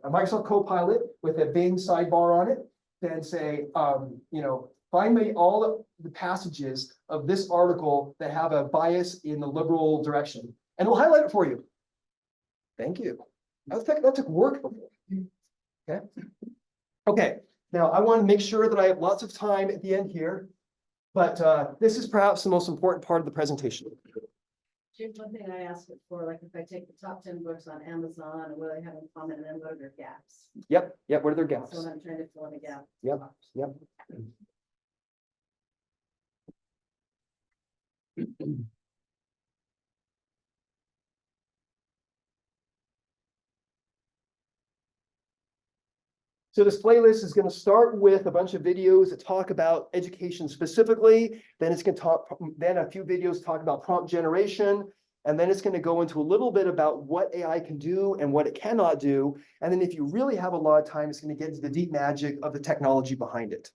Microsoft Copilot with a Bing sidebar on it. Then say, find me all the passages of this article that have a bias in the liberal direction, and we'll highlight it for you. Thank you. That took work before. Okay. Okay. Now I want to make sure that I have lots of time at the end here. But this is perhaps the most important part of the presentation. Jim, one thing I asked it for, like if I take the top 10 books on Amazon, will I have in common and then what are their gaps? Yep. What are their gaps? So I'm trying to fill in a gap. Yep. So this playlist is going to start with a bunch of videos that talk about education specifically. Then it's going to talk, then a few videos talk about prompt generation. And then it's going to go into a little bit about what AI can do and what it cannot do. And then if you really have a lot of time, it's going to get into the deep magic of the technology behind it.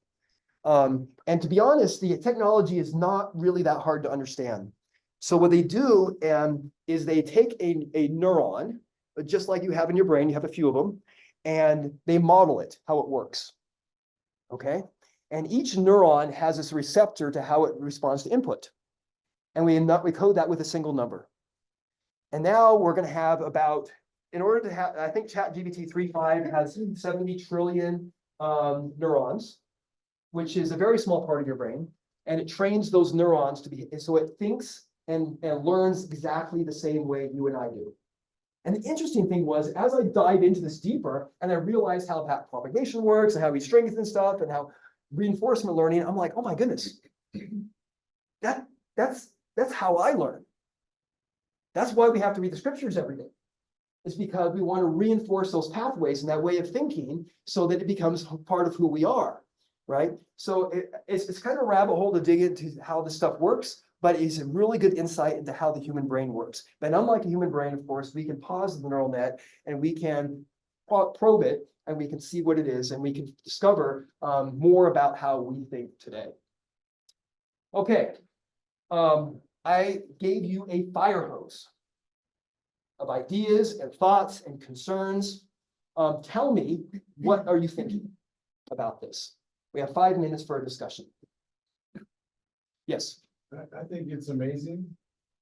And to be honest, the technology is not really that hard to understand. So what they do is they take a neuron, just like you have in your brain, you have a few of them, and they model it, how it works. Okay? And each neuron has this receptor to how it responds to input. And we code that with a single number. And now we're going to have about, in order to have, I think ChatGPT 3.5 has 70 trillion neurons, which is a very small part of your brain. And it trains those neurons to be, so it thinks and learns exactly the same way you and I do. And the interesting thing was, as I dive into this deeper and I realized how backpropagation works and how we strengthen stuff and how reinforcement learning, I'm like, oh my goodness, that's how I learn. That's why we have to read the scriptures every day. It's because we want to reinforce those pathways and that way of thinking so that it becomes part of who we are, right? So it's kind of a rabbit hole to dig into how this stuff works, but it's a really good insight into how the human brain works. But unlike a human brain, of course, we can pause the neural net and we can probe it and we can see what it is and we can discover more about how we think today. Okay, I gave you a fire hose of ideas and thoughts and concerns. Tell me, what are you thinking about this? We have 5 minutes for a discussion. Yes. I think it's amazing.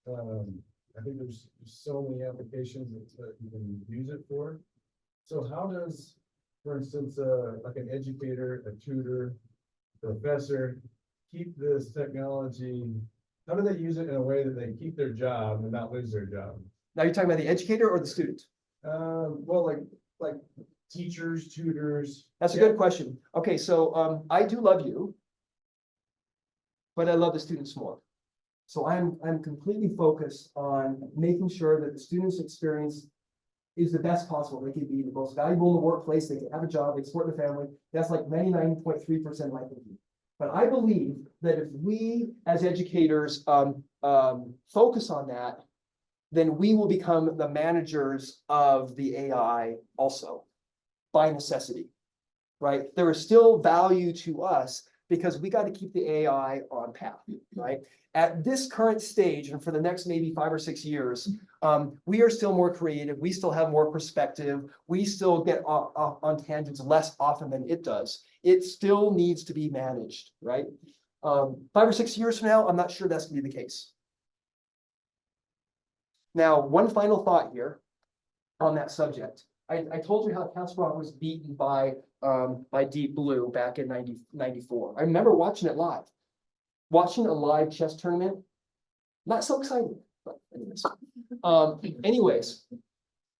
I think there's so many applications that you can use it for. So how does, for instance, like an educator, a tutor, professor, keep this technology? How do they use it in a way that they keep their job and not lose their job? Now you're talking about the educator or the student? Well, like teachers, tutors. That's a good question. Okay, so I do love you, but I love the students more. So I'm completely focused on making sure that the student's experience is the best possible. They can be the most valuable in the workplace, they can have a job, they support the family. That's like 99.3% of my thinking. But I believe that if we, as educators, focus on that, then we will become the managers of the AI also, by necessity, right? There is still value to us because we got to keep the AI on path, right? At this current stage, and for the next maybe 5 or 6 years, we are still more creative. We still have more perspective. We still get on tangents less often than it does. It still needs to be managed, right? 5 or 6 years from now, I'm not sure that's going to be the case. Now, one final thought here on that subject. I told you how Kasparov was beaten by Deep Blue back in 1994. I remember watching it live. Watching a live chess tournament, not so exciting, but anyways,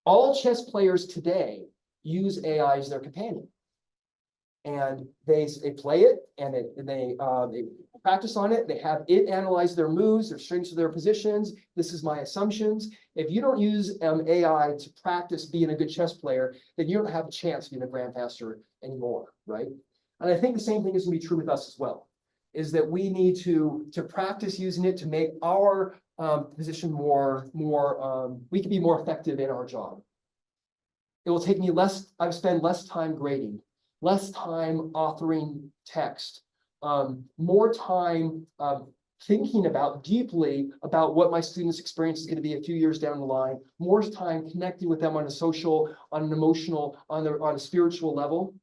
all chess players today use AI as their companion. And they play it and they practice on it. They have it analyze their moves, their strengths of their positions. This is my assumptions. If you don't use AI to practice being a good chess player, then you don't have a chance of being a grandmaster anymore, right? And I think the same thing is going to be true with us as well, is that we need to practice using it to make our position we can be more effective in our job. It will take me I've spent less time grading, less time authoring text, more time thinking deeply about what my students' experience is going to be a few years down the line, more time connecting with them on a social, on an emotional, on a spiritual level.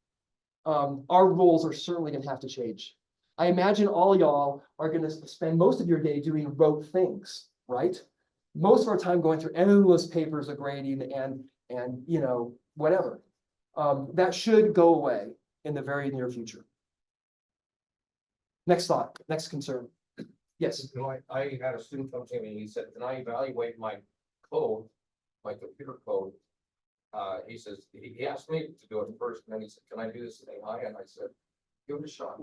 Our roles are certainly going to have to change. I imagine all y'all are going to spend most of your day doing rote things, right? Most of our time going through endless papers of grading and whatever. That should go away in the very near future. Next thought, next concern. Yes. I had a student come to me and he said, "Can I evaluate my code, my computer code?" He says, he asked me to do it first, and then he said, "Can I do this in AI?" And I said, "Give it a shot."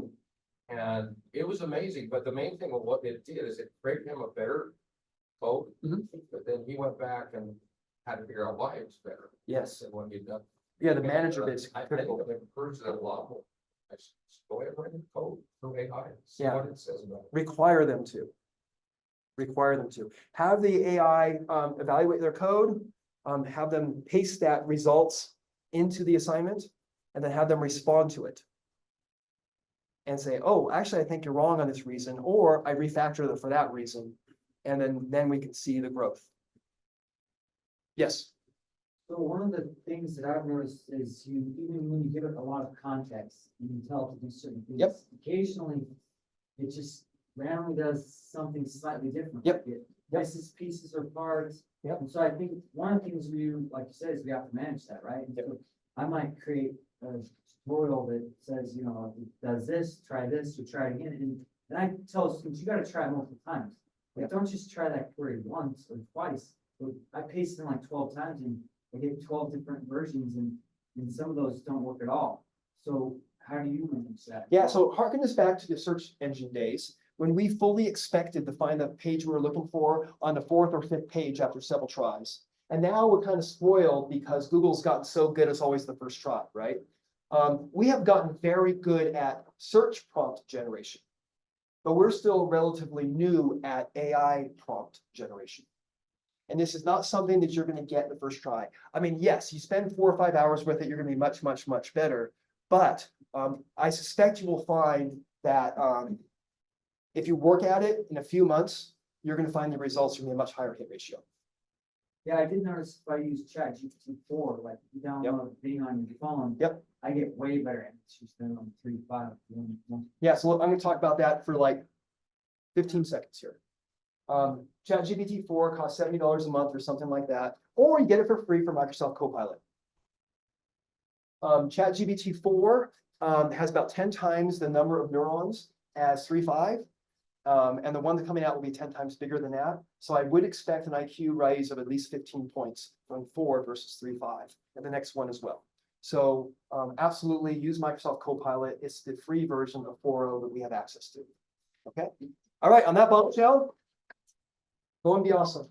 And it was amazing, but the main thing of what it did is it created him a better code. But then he went back and had to figure out why it was better. Yes. Than what he'd done. Yeah, the manager bit's I think critical. I've encouraged it a lot more. I just go ahead and write the code through AI, see Yeah. what it says about it. Require them to. Have the AI evaluate their code, have them paste that results into the assignment, and then have them respond to it. And say, "Oh, actually, I think you're wrong on this reason," or "I refactored it for that reason." And then we can see the growth. Yes. So one of the things that I've noticed is even when you give it a lot of context, you can tell it to do certain things. Yep. Occasionally, it just randomly does something slightly different. Yep. It misses pieces or parts. Yep. And so I think one of the things like you said, is we have to manage that, right? Yep. So I might create a tutorial that says, it does this, try this, or try it again. And I tell students, you gotta try it multiple times. Like, don't just try that query once or twice. But I paste it like 12 times and I get 12 different versions and some of those don't work at all. So how do you manage that? Yeah, so harken this back to the search engine days when we fully expected to find the page we were looking for on the 4th or 5th page after several tries. And now we're kind of spoiled because Google's gotten so good, it's always the first try, right? We have gotten very good at search prompt generation, but we're still relatively new at AI prompt generation. And this is not something that you're going to get the first try. I mean, yes, you spend 4 or 5 hours with it, you're going to be much, much, much better. But I suspect you will find that if you work at it in a few months, you're going to find the results are going to be a much higher hit ratio. Yeah, I did notice if I use ChatGPT-4, like you download Bing on your phone. Yep. I get way better answers than on 3.5. Yeah, so I'm going to talk about that for like 15 seconds here. ChatGPT-4 costs $70 a month or something like that, or you get it for free from Microsoft Copilot. ChatGPT-4 has about 10 times the number of neurons as 3.5, and the one that's coming out will be 10 times bigger than that. So I would expect an IQ rise of at least 15 points from 4 versus 3.5, and the next one as well. So absolutely use Microsoft Copilot. It's the free version of 4.0 that we have access to. Okay. All right. On that bombshell, Go and be awesome.